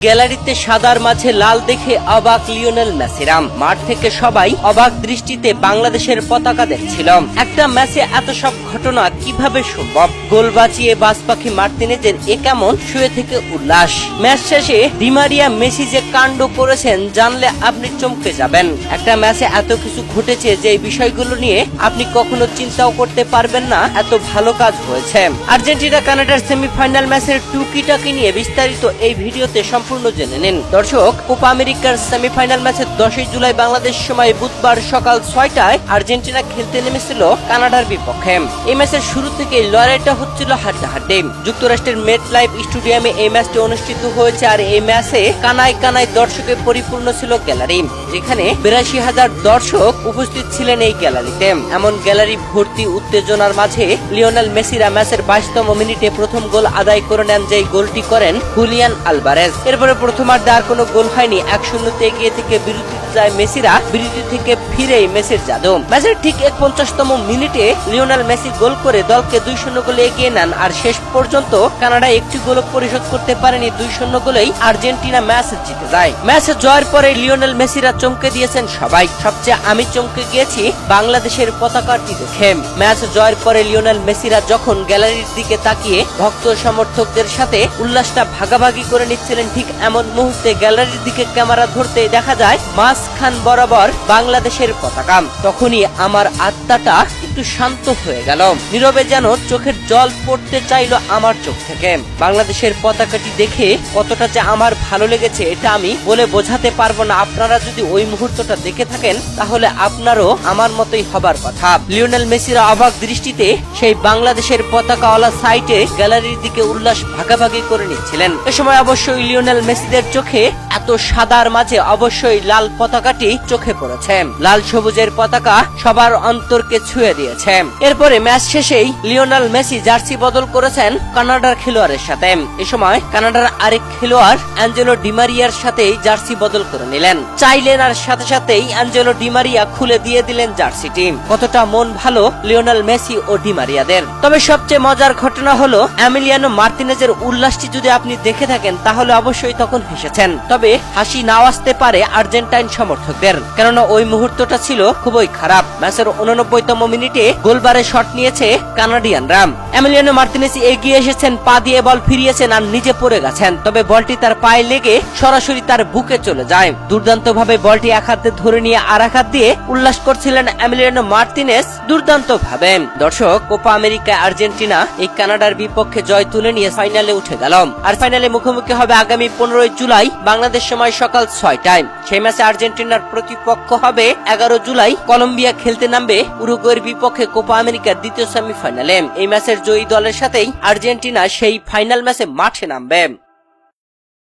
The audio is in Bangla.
গ্যালারিতে সাদার মাঝে লাল দেখে অবাক লিওনেল মেসিরা। মাঠ থেকে সবাই অবাক দৃষ্টিতে বাংলাদেশের পতাকা দেখছিল। একটা ম্যাচে এত সব ঘটনা কিভাবে সম্ভব? গোল বাঁচিয়ে বাজপাখি মার্তিনেজের এ কেমন শুয়ে থেকে উল্লাস। ম্যাচ শেষে ডি মারিয়া মেসি যে কাণ্ড করেছেন জানলে আপনি চমকে যাবেন। একটা ম্যাচে এত কিছু ঘটেছে যে বিষয়গুলো নিয়ে আপনি কখনো চিন্তাও করতে পারবেন না, এত ভালো কাজ হয়েছে। আর্জেন্টিনা কানাডার সেমিফাইনাল ম্যাচের টুকিটাকি নিয়ে বিস্তারিত এই ভিডিওতে সম্পূর্ণ জেনে নিন। দর্শক, কোপা আমেরিকার সেমিফাইনাল ম্যাচের 10 জুলাই বাংলাদেশ সময় বুধবার সকাল 6টায় আর্জেন্টিনা খেলতে নেমেছিল কানাডার বিপক্ষে। এই ম্যাচের শুরু থেকে লড়াইটা হচ্ছিল হাড্ডাহাড্ডি। যুক্তরাষ্ট্রের মেট লাইফ স্টেডিয়ামে এই ম্যাচটি অনুষ্ঠিত হয়েছে। আর এই ম্যাচে কানায় কানায় দর্শকে পরিপূর্ণ ছিল গ্যালারি, যেখানে 82,000 দর্শক উপস্থিত ছিলেন এই গ্যালারিতে। এমন গ্যালারি ভর্তি উত্তেজনার মাঝে লিওনেল মেসিরা ম্যাচের 22তম মিনিটে প্রথম গোল আদায় করে নেন, যেই গোলটি করেন হুলিয়ান আলভারেজ। এরপরে প্রথমার্ধে আর কোনো গোল হয়নি। 1-0 এগিয়ে থেকে বিরতিতে যায় মেসিরা। বিরতি থেকে ফিরেই মেসির জাদু। ম্যাচের ঠিক 51তম মিনিটে লিওনেল মেসি গোল করে দলকে 2-0 গোলে এগিয়ে নেন। আর শেষ পর্যন্ত কানাডা একটি গোল পরিশোধ করতে পারেনি। 2-0 গোলেই আর্জেন্টিনা ম্যাচ জিতে যায়। ম্যাচে জয়ের পরে লিওনেল মেসিরা চমকে দিয়েছেন সবাই। সবচেয়ে আমি চমকে গিয়েছি বাংলাদেশের পতাকাটি দেখে। ম্যাচ জয়ের পরে লিওনেল মেসিরা যখন গ্যালারির দিকে তাকিয়ে ভক্ত সমর্থকদের সাথে উল্লাসটা ভাগাভাগি করে নিচ্ছিলেন, ঠিক এমন মুহূর্তে গ্যালারির দিকে ক্যামেরা ধরতে দেখা যায় মাঝখান বরাবর বাংলাদেশের পতাকা। তখনই আমার আত্মাটা একটু শান্ত হয়ে গেল। নীরবে যেন চোখের জল পড়তে চাইলো আমার চোখ থেকে। বাংলাদেশের পতাকাটি দেখে কতটা যে আমার ভালো লেগেছে এটা আমি বলে বোঝাতে পারবো না। আপনারা যদি ওই মুহূর্তটা দেখে থাকেন তাহলে আপনারও আমার মতোই হবার কথা। লিওনেল মেসিরা অবাক দৃষ্টিতে সেই বাংলাদেশের পতাকাওয়ালা সাইটে গ্যালারির দিকে উল্লাস ভাগাভাগি করে নিচ্ছিলেন। এ সময় অবশ্যই লিওনেল মেসিদের চোখে এত সাদার মাঝে অবশ্যই লাল পতাকাটি চোখে পড়েছে। লাল সবুজের পতাকা সবার অন্তরকে ছুঁয়ে দিয়েছে। এরপরে ম্যাচ শেষেই লিওনেল মেসি জার্সি বদল করেছেন কানাডার খেলোয়াড়ের সাথে। এ সময় কানাডার আরেক খেলোয়াড় অ্যাঞ্জেলো ডি মারিয়ার সাথেই জার্সি বদল করে নিলেন। চাইলেন আর সাথে সাথেই অ্যাঞ্জেলো ডি মারিয়া খুলে দিয়ে দিলেন জার্সিটি। কতটা মন ভালো লিওনেল মেসি ও ডি মারিয়াদের। তবে সবচেয়ে মজার ঘটনা হলো এমিলিয়ানো মার্তিনেজের উল্লাসটি যদি আপনি দেখে থাকেন তাহলে অবশ্যই তখন হেসেছেন। তবে হাসি নাও আসতে পারে আর্জেন্টাইন সমর্থকদের, কেননা ওই মুহূর্তটা ছিল খুবই খারাপ। ম্যাচের 89তম মিনিটে গোলবারে শট নিয়েছে কানাডিয়ানরা। এমিলিয়ানো মার্তিনেজ এগিয়ে এসেছেন, পা দিয়ে বল ফিরিয়েছেন আর নিজে পড়ে গেছেন। তবে বলটি তার পায়ে লেগে সরাসরি তার বুকে চলে যায়। দুর্দান্ত ভাবে বলটি এক হাতে ধরে নিয়ে আর এক হাত দিয়ে উল্লাস করছিলেন এমিলিয়ানো মার্তিনেজ দুর্দান্ত ভাবে। দর্শক, কোপা আমেরিকায় আর্জেন্টিনা এই কানাডার বিপক্ষে জয় তুলে নিয়ে ফাইনালে উঠে গেল। আর ফাইনালে মুখোমুখি হবে আগামী 15 জুলাই বাংলাদেশ সময় সকাল 6টায়। সেই ম্যাচে আর্জেন্টিনার প্রতিপক্ষ হবে 11 জুলাই কলম্বিয়া খেলতে নামবে উরুগুয়ের বিপক্ষে কোপা আমেরিকার দ্বিতীয় সেমিফাইনালে। এই ম্যাচের জয়ী দলের সাথেই আর্জেন্টিনা সেই ফাইনাল ম্যাচে মাঠে নামবে।